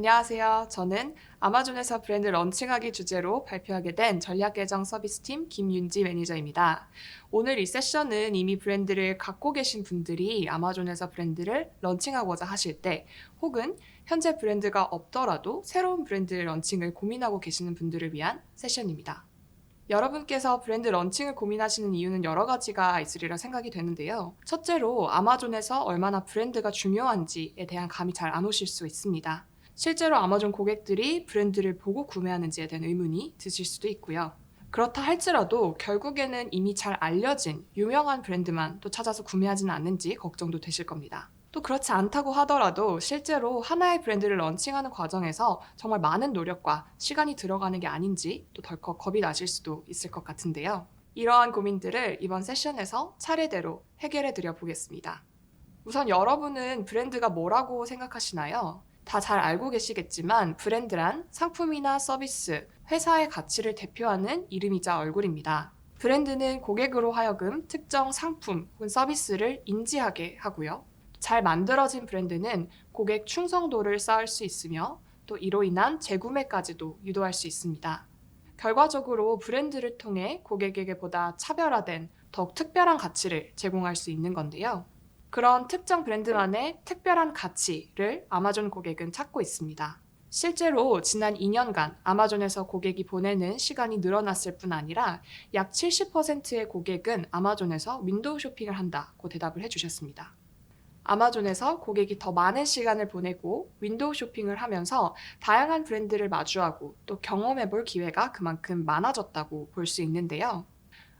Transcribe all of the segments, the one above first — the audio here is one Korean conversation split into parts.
안녕하세요. 저는 아마존에서 브랜드 런칭하기 주제로 발표하게 된 전략 계정 서비스팀 김윤지 매니저입니다. 오늘 이 세션은 이미 브랜드를 갖고 계신 분들이 아마존에서 브랜드를 런칭하고자 하실 때, 혹은 현재 브랜드가 없더라도 새로운 브랜드 런칭을 고민하고 계시는 분들을 위한 세션입니다. 여러분께서 브랜드 런칭을 고민하시는 이유는 여러 가지가 있으리라 생각이 되는데요. 첫째로 아마존에서 얼마나 브랜드가 중요한지에 대한 감이 잘 안 오실 수 있습니다. 실제로 아마존 고객들이 브랜드를 보고 구매하는지에 대한 의문이 드실 수도 있고요. 그렇다 할지라도 결국에는 이미 잘 알려진 유명한 브랜드만 또 찾아서 구매하지는 않는지 걱정도 되실 겁니다. 또 그렇지 않다고 하더라도 실제로 하나의 브랜드를 런칭하는 과정에서 정말 많은 노력과 시간이 들어가는 게 아닌지 또 덜컥 겁이 나실 수도 있을 것 같은데요. 이러한 고민들을 이번 세션에서 차례대로 해결해 드려 보겠습니다. 우선 여러분은 브랜드가 뭐라고 생각하시나요? 다 잘 알고 계시겠지만 브랜드란 상품이나 서비스, 회사의 가치를 대표하는 이름이자 얼굴입니다. 브랜드는 고객으로 하여금 특정 상품 혹은 서비스를 인지하게 하고요. 잘 만들어진 브랜드는 고객 충성도를 쌓을 수 있으며 또 이로 인한 재구매까지도 유도할 수 있습니다. 결과적으로 브랜드를 통해 고객에게 보다 차별화된 더욱 특별한 가치를 제공할 수 있는 건데요. 그런 특정 브랜드만의 특별한 가치를 아마존 고객은 찾고 있습니다. 실제로 지난 2년간 아마존에서 고객이 보내는 시간이 늘어났을 뿐 아니라 약 70%의 고객은 아마존에서 윈도우 쇼핑을 한다고 대답을 해주셨습니다. 아마존에서 고객이 더 많은 시간을 보내고 윈도우 쇼핑을 하면서 다양한 브랜드를 마주하고 또 경험해 볼 기회가 그만큼 많아졌다고 볼 수 있는데요.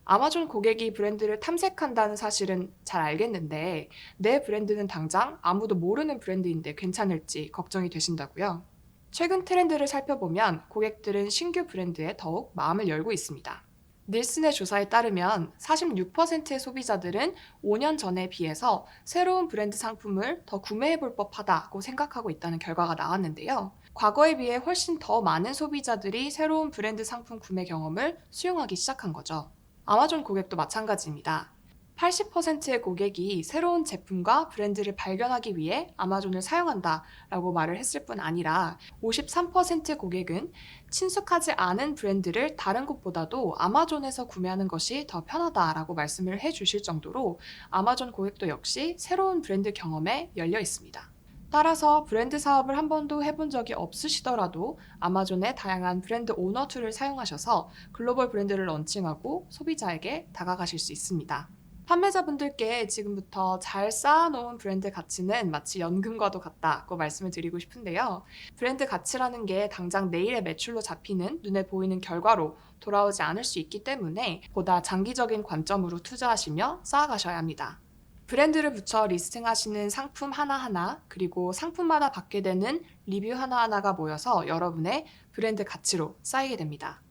아마존 고객이 브랜드를 탐색한다는 사실은 잘 알겠는데 내 브랜드는 당장 아무도 모르는 브랜드인데 괜찮을지 걱정이 되신다고요? 최근 트렌드를 살펴보면 고객들은 신규 브랜드에 더욱 마음을 열고 있습니다. 닐슨의 조사에 따르면 46%의 소비자들은 5년 전에 비해서 새로운 브랜드 상품을 더 구매해 볼 법하다고 생각하고 있다는 결과가 나왔는데요. 과거에 비해 훨씬 더 많은 소비자들이 새로운 브랜드 상품 구매 경험을 수용하기 시작한 거죠. 아마존 고객도 마찬가지입니다. 80%의 고객이 새로운 제품과 브랜드를 발견하기 위해 아마존을 사용한다라고 말을 했을 뿐 아니라 53% 고객은 친숙하지 않은 브랜드를 다른 곳보다도 아마존에서 구매하는 것이 더 편하다라고 말씀을 해주실 정도로 아마존 고객도 역시 새로운 브랜드 경험에 열려 있습니다. 따라서 브랜드 사업을 한 번도 해본 적이 없으시더라도 아마존의 다양한 브랜드 오너 툴을 사용하셔서 글로벌 브랜드를 런칭하고 소비자에게 다가가실 수 있습니다. 판매자분들께 지금부터 잘 쌓아놓은 브랜드 가치는 마치 연금과도 같다고 말씀을 드리고 싶은데요. 브랜드 가치라는 게 당장 내일의 매출로 잡히는 눈에 보이는 결과로 돌아오지 않을 수 있기 때문에 보다 장기적인 관점으로 투자하시며 쌓아가셔야 합니다. 브랜드를 붙여 리스팅하시는 상품 하나하나, 그리고 상품마다 받게 되는 리뷰 하나하나가 모여서 여러분의 브랜드 가치로 쌓이게 됩니다.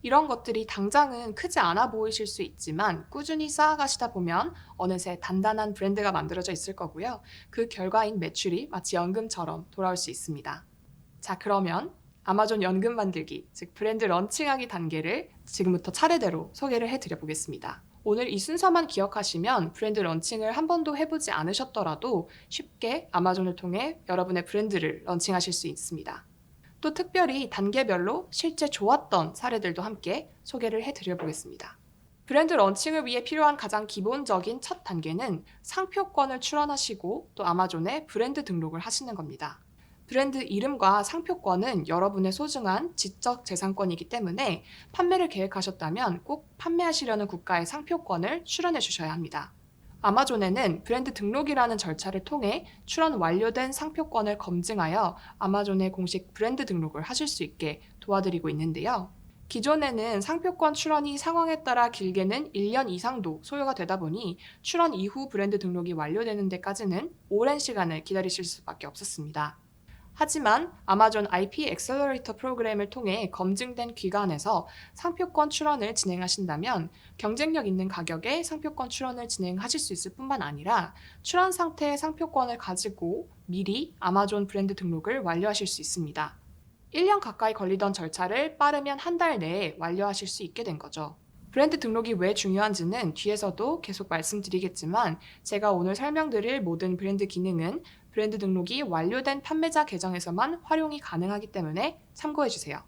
이런 것들이 당장은 크지 않아 보이실 수 있지만 꾸준히 쌓아가시다 보면 어느새 단단한 브랜드가 만들어져 있을 거고요. 그 결과인 매출이 마치 연금처럼 돌아올 수 있습니다. 자, 그러면 아마존 연금 만들기, 즉 브랜드 런칭하기 단계를 지금부터 차례대로 소개를 해드려 보겠습니다. 오늘 이 순서만 기억하시면 브랜드 런칭을 한 번도 해보지 않으셨더라도 쉽게 아마존을 통해 여러분의 브랜드를 런칭하실 수 있습니다. 또 특별히 단계별로 실제 좋았던 사례들도 함께 소개를 해드려 보겠습니다. 브랜드 런칭을 위해 필요한 가장 기본적인 첫 단계는 상표권을 출원하시고 또 아마존에 브랜드 등록을 하시는 겁니다. 브랜드 이름과 상표권은 여러분의 소중한 지적 재산권이기 때문에 판매를 계획하셨다면 꼭 판매하시려는 국가의 상표권을 출원해 주셔야 합니다. 아마존에는 브랜드 등록이라는 절차를 통해 출원 완료된 상표권을 검증하여 아마존의 공식 브랜드 등록을 하실 수 있게 도와드리고 있는데요. 기존에는 상표권 출원이 상황에 따라 길게는 1년 이상도 소요가 되다 보니 출원 이후 브랜드 등록이 완료되는 데까지는 오랜 시간을 기다리실 수밖에 없었습니다. 하지만 아마존 IP 엑셀러레이터 프로그램을 통해 검증된 기관에서 상표권 출원을 진행하신다면 경쟁력 있는 가격에 상표권 출원을 진행하실 수 있을 뿐만 아니라 출원 상태의 상표권을 가지고 미리 아마존 브랜드 등록을 완료하실 수 있습니다. 1년 가까이 걸리던 절차를 빠르면 한 달 내에 완료하실 수 있게 된 거죠. 브랜드 등록이 왜 중요한지는 뒤에서도 계속 말씀드리겠지만 제가 오늘 설명드릴 모든 브랜드 기능은 브랜드 등록이 완료된 판매자 계정에서만 활용이 가능하기 때문에 참고해주세요.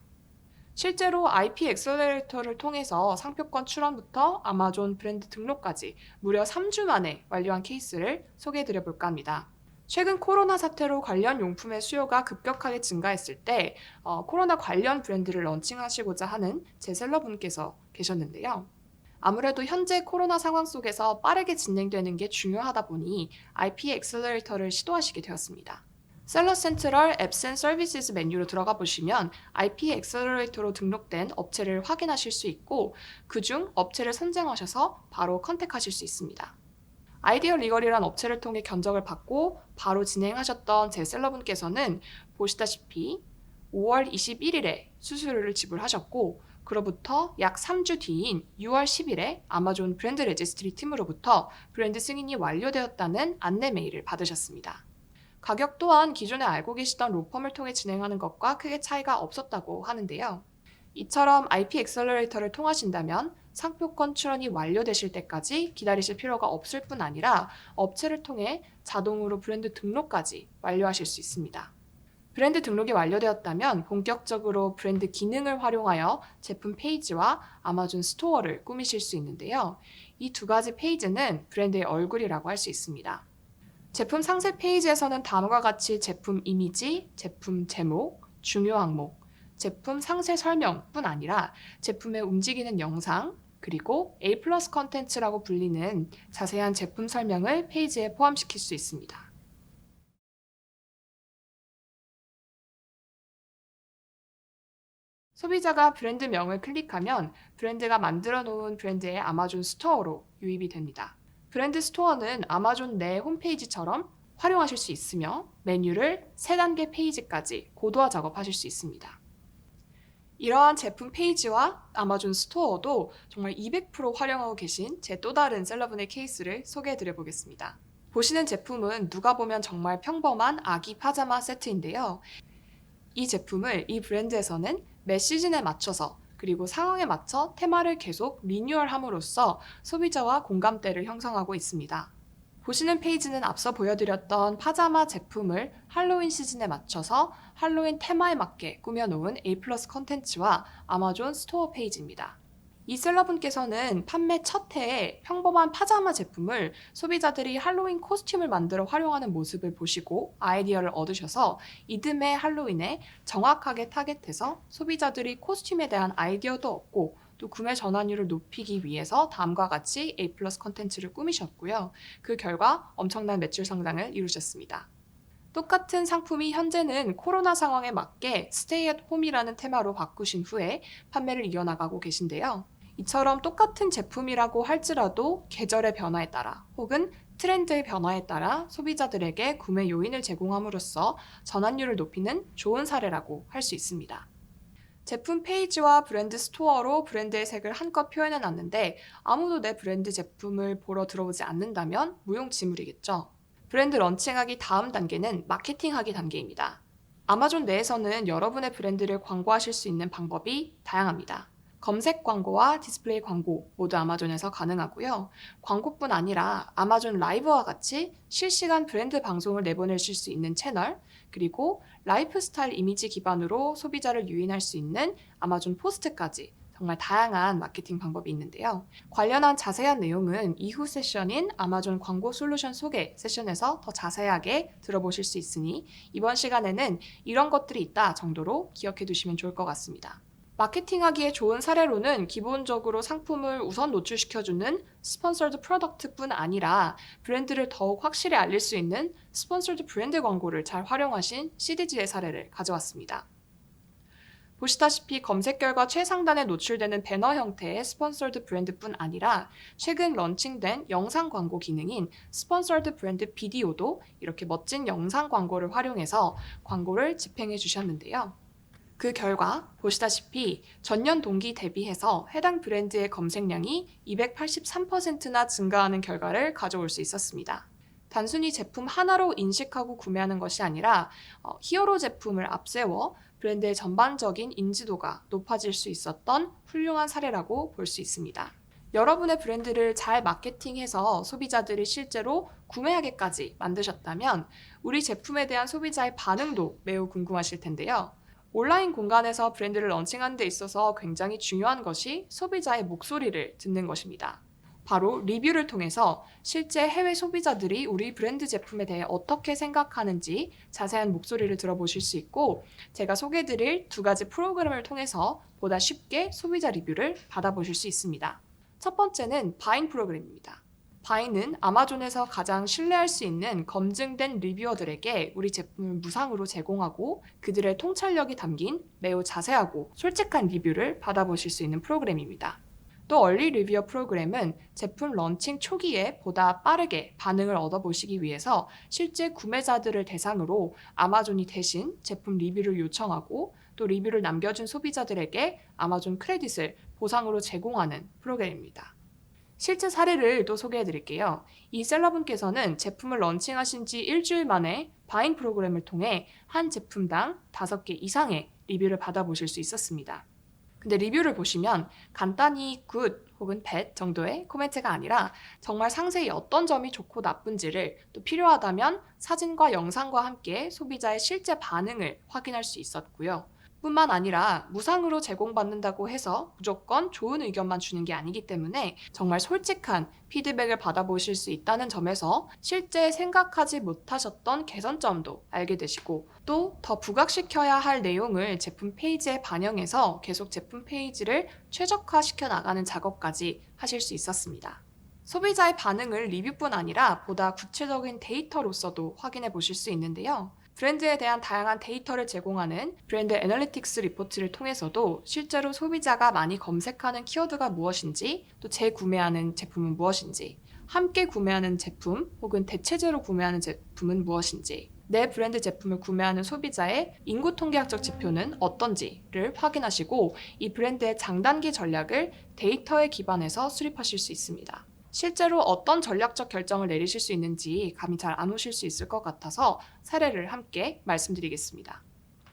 실제로 IP 엑셀러레이터를 통해서 상표권 출원부터 아마존 브랜드 등록까지 무려 3주 만에 완료한 케이스를 소개해드려 볼까 합니다. 최근 코로나 사태로 관련 용품의 수요가 급격하게 증가했을 때 코로나 관련 브랜드를 런칭하시고자 하는 제셀러분께서 계셨는데요. 아무래도 현재 코로나 상황 속에서 빠르게 진행되는 게 중요하다 보니 IP 엑셀러레이터를 시도하시게 되었습니다. 셀러 센트럴 앱스 앤 서비스 메뉴로 들어가 보시면 IP 엑셀러레이터로 등록된 업체를 확인하실 수 있고 그중 업체를 선정하셔서 바로 컨택하실 수 있습니다. 아이디어 리걸이란 업체를 통해 견적을 받고 바로 진행하셨던 제 셀러분께서는 보시다시피 5월 21일에 수수료를 지불하셨고 그로부터 약 3주 뒤인 6월 10일에 아마존 브랜드 레지스트리 팀으로부터 브랜드 승인이 완료되었다는 안내 메일을 받으셨습니다. 가격 또한 기존에 알고 계시던 로펌을 통해 진행하는 것과 크게 차이가 없었다고 하는데요. 이처럼 IP 엑셀러레이터를 통하신다면 상표권 출원이 완료되실 때까지 기다리실 필요가 없을 뿐 아니라 업체를 통해 자동으로 브랜드 등록까지 완료하실 수 있습니다. 브랜드 등록이 완료되었다면 본격적으로 브랜드 기능을 활용하여 제품 페이지와 아마존 스토어를 꾸미실 수 있는데요. 이 두 가지 페이지는 브랜드의 얼굴이라고 할 수 있습니다. 제품 상세 페이지에서는 다음과 같이 제품 이미지, 제품 제목, 중요 항목, 제품 상세 설명뿐 아니라 제품의 움직이는 영상, 그리고 A+ 컨텐츠라고 불리는 자세한 제품 설명을 페이지에 포함시킬 수 있습니다. 소비자가 브랜드명을 클릭하면 브랜드가 만들어 놓은 브랜드의 아마존 스토어로 유입이 됩니다. 브랜드 스토어는 아마존 내 홈페이지처럼 활용하실 수 있으며 메뉴를 3단계 페이지까지 고도화 작업하실 수 있습니다. 이러한 제품 페이지와 아마존 스토어도 정말 200% 활용하고 계신 제 또 다른 셀러분의 케이스를 소개해 드려 보겠습니다. 보시는 제품은 누가 보면 정말 평범한 아기 파자마 세트인데요. 이 제품을 이 브랜드에서는 매 시즌에 맞춰서 그리고 상황에 맞춰 테마를 계속 리뉴얼함으로써 소비자와 공감대를 형성하고 있습니다. 보시는 페이지는 앞서 보여드렸던 파자마 제품을 할로윈 시즌에 맞춰서 할로윈 테마에 맞게 꾸며놓은 A+ 컨텐츠와 아마존 스토어 페이지입니다. 이 셀러분께서는 판매 첫 해에 평범한 파자마 제품을 소비자들이 할로윈 코스튬을 만들어 활용하는 모습을 보시고 아이디어를 얻으셔서 이듬해 할로윈에 정확하게 타겟해서 소비자들이 코스튬에 대한 아이디어도 얻고 또 구매 전환율을 높이기 위해서 다음과 같이 A+ 컨텐츠를 꾸미셨고요. 그 결과 엄청난 매출 성장을 이루셨습니다. 똑같은 상품이 현재는 코로나 상황에 맞게 스테이 앳 홈이라는 테마로 바꾸신 후에 판매를 이어나가고 계신데요. 이처럼 똑같은 제품이라고 할지라도 계절의 변화에 따라 혹은 트렌드의 변화에 따라 소비자들에게 구매 요인을 제공함으로써 전환율을 높이는 좋은 사례라고 할 수 있습니다. 제품 페이지와 브랜드 스토어로 브랜드의 색을 한껏 표현해 놨는데 아무도 내 브랜드 제품을 보러 들어오지 않는다면 무용지물이겠죠. 브랜드 런칭하기 다음 단계는 마케팅하기 단계입니다. 아마존 내에서는 여러분의 브랜드를 광고하실 수 있는 방법이 다양합니다. 검색 광고와 디스플레이 광고 모두 아마존에서 가능하고요. 광고뿐 아니라 아마존 라이브와 같이 실시간 브랜드 방송을 내보내실 수 있는 채널, 그리고 라이프스타일 이미지 기반으로 소비자를 유인할 수 있는 아마존 포스트까지 정말 다양한 마케팅 방법이 있는데요. 관련한 자세한 내용은 이후 세션인 아마존 광고 솔루션 소개 세션에서 더 자세하게 들어보실 수 있으니 이번 시간에는 이런 것들이 있다 정도로 기억해 두시면 좋을 것 같습니다. 마케팅하기에 좋은 사례로는 기본적으로 상품을 우선 노출시켜주는 스폰서드 프로덕트뿐 아니라 브랜드를 더욱 확실히 알릴 수 있는 스폰서드 브랜드 광고를 잘 활용하신 CDG의 사례를 가져왔습니다. 보시다시피 검색 결과 최상단에 노출되는 배너 형태의 스폰서드 브랜드뿐 아니라 최근 런칭된 영상 광고 기능인 스폰서드 브랜드 비디오도 이렇게 멋진 영상 광고를 활용해서 광고를 집행해 주셨는데요. 그 결과 보시다시피 전년 동기 대비해서 해당 브랜드의 검색량이 283%나 증가하는 결과를 가져올 수 있었습니다. 단순히 제품 하나로 인식하고 구매하는 것이 아니라 히어로 제품을 앞세워 브랜드의 전반적인 인지도가 높아질 수 있었던 훌륭한 사례라고 볼 수 있습니다. 여러분의 브랜드를 잘 마케팅해서 소비자들이 실제로 구매하게까지 만드셨다면 우리 제품에 대한 소비자의 반응도 매우 궁금하실 텐데요. 온라인 공간에서 브랜드를 런칭하는 데 있어서 굉장히 중요한 것이 소비자의 목소리를 듣는 것입니다. 바로 리뷰를 통해서 실제 해외 소비자들이 우리 브랜드 제품에 대해 어떻게 생각하는지 자세한 목소리를 들어보실 수 있고, 제가 소개해드릴 두 가지 프로그램을 통해서 보다 쉽게 소비자 리뷰를 받아보실 수 있습니다. 첫 번째는 바잉 프로그램입니다. 바잉은 아마존에서 가장 신뢰할 수 있는 검증된 리뷰어들에게 우리 제품을 무상으로 제공하고 그들의 통찰력이 담긴 매우 자세하고 솔직한 리뷰를 받아보실 수 있는 프로그램입니다. 또 얼리 리뷰어 프로그램은 제품 런칭 초기에 보다 빠르게 반응을 얻어보시기 위해서 실제 구매자들을 대상으로 아마존이 대신 제품 리뷰를 요청하고 또 리뷰를 남겨준 소비자들에게 아마존 크레딧을 보상으로 제공하는 프로그램입니다. 실제 사례를 또 소개해 드릴게요. 이 셀러분께서는 제품을 런칭하신 지 일주일 만에 바잉 프로그램을 통해 한 제품당 5개 이상의 리뷰를 받아보실 수 있었습니다. 근데 리뷰를 보시면 간단히 good 혹은 bad 정도의 코멘트가 아니라 정말 상세히 어떤 점이 좋고 나쁜지를, 또 필요하다면 사진과 영상과 함께 소비자의 실제 반응을 확인할 수 있었고요. 뿐만 아니라 무상으로 제공받는다고 해서 무조건 좋은 의견만 주는 게 아니기 때문에 정말 솔직한 피드백을 받아보실 수 있다는 점에서 실제 생각하지 못하셨던 개선점도 알게 되시고, 또 더 부각시켜야 할 내용을 제품 페이지에 반영해서 계속 제품 페이지를 최적화시켜 나가는 작업까지 하실 수 있었습니다. 소비자의 반응을 리뷰뿐 아니라 보다 구체적인 데이터로서도 확인해 보실 수 있는데요. 브랜드에 대한 다양한 데이터를 제공하는 브랜드 애널리틱스 리포트를 통해서도 실제로 소비자가 많이 검색하는 키워드가 무엇인지, 또 재구매하는 제품은 무엇인지, 함께 구매하는 제품 혹은 대체제로 구매하는 제품은 무엇인지, 내 브랜드 제품을 구매하는 소비자의 인구 통계학적 지표는 어떤지를 확인하시고 이 브랜드의 장단기 전략을 데이터에 기반해서 수립하실 수 있습니다. 실제로 어떤 전략적 결정을 내리실 수 있는지 감이 잘 안 오실 수 있을 것 같아서 사례를 함께 말씀드리겠습니다.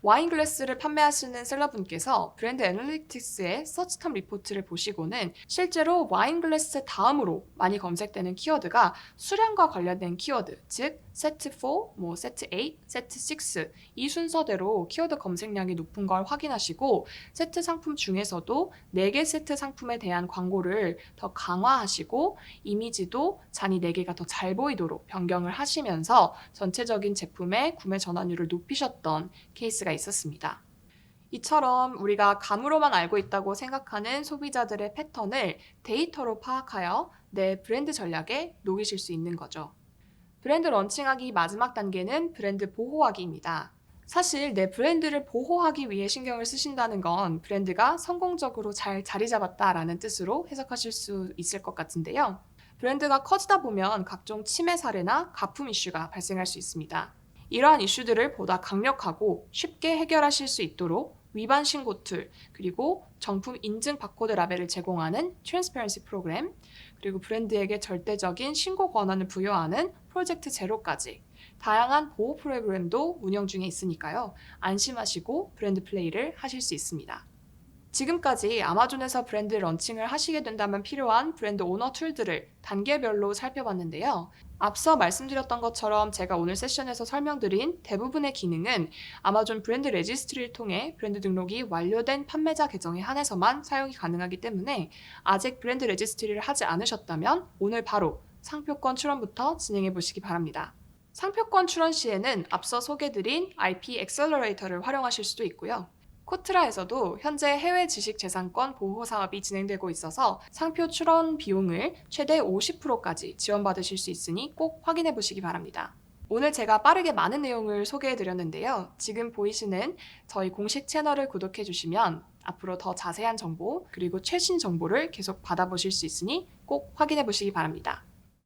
와인글래스를 판매하시는 셀러분께서 브랜드 애널리틱스의 서치텀 리포트를 보시고는 실제로 와인글래스 다음으로 많이 검색되는 키워드가 수량과 관련된 키워드, 즉 세트 4, 세트 8, 세트 6 이 순서대로 키워드 검색량이 높은 걸 확인하시고 세트 상품 중에서도 4개 세트 상품에 대한 광고를 더 강화하시고 이미지도 잔이 4개가 더 잘 보이도록 변경을 하시면서 전체적인 제품의 구매 전환율을 높이셨던 케이스가 있었습니다. 이처럼 우리가 감으로만 알고 있다고 생각하는 소비자들의 패턴을 데이터로 파악하여 내 브랜드 전략에 녹이실 수 있는 거죠. 브랜드 런칭하기 마지막 단계는 브랜드 보호하기입니다. 사실 내 브랜드를 보호하기 위해 신경을 쓰신다는 건 브랜드가 성공적으로 잘 자리 잡았다라는 뜻으로 해석하실 수 있을 것 같은데요. 브랜드가 커지다 보면 각종 침해 사례나 가품 이슈가 발생할 수 있습니다. 이러한 이슈들을 보다 강력하고 쉽게 해결하실 수 있도록 위반 신고 툴, 그리고 정품 인증 바코드 라벨을 제공하는 트랜스퍼런시 프로그램, 그리고 브랜드에게 절대적인 신고 권한을 부여하는 프로젝트 제로까지 다양한 보호 프로그램도 운영 중에 있으니까요. 안심하시고 브랜드 플레이를 하실 수 있습니다. 지금까지 아마존에서 브랜드 런칭을 하시게 된다면 필요한 브랜드 오너 툴들을 단계별로 살펴봤는데요. 앞서 말씀드렸던 것처럼 제가 오늘 세션에서 설명드린 대부분의 기능은 아마존 브랜드 레지스트리를 통해 브랜드 등록이 완료된 판매자 계정에 한해서만 사용이 가능하기 때문에 아직 브랜드 레지스트리를 하지 않으셨다면 오늘 바로 상표권 출원부터 진행해 보시기 바랍니다. 상표권 출원 시에는 앞서 소개드린 IP 엑셀러레이터를 활용하실 수도 있고요. 코트라에서도 현재 해외 지식재산권 보호 사업이 진행되고 있어서 상표 출원 비용을 최대 50%까지 지원받으실 수 있으니 꼭 확인해 보시기 바랍니다. 오늘 제가 빠르게 많은 내용을 소개해 드렸는데요. 지금 보이시는 저희 공식 채널을 구독해 주시면 앞으로 더 자세한 정보 그리고 최신 정보를 계속 받아보실 수 있으니 꼭 확인해 보시기 바랍니다.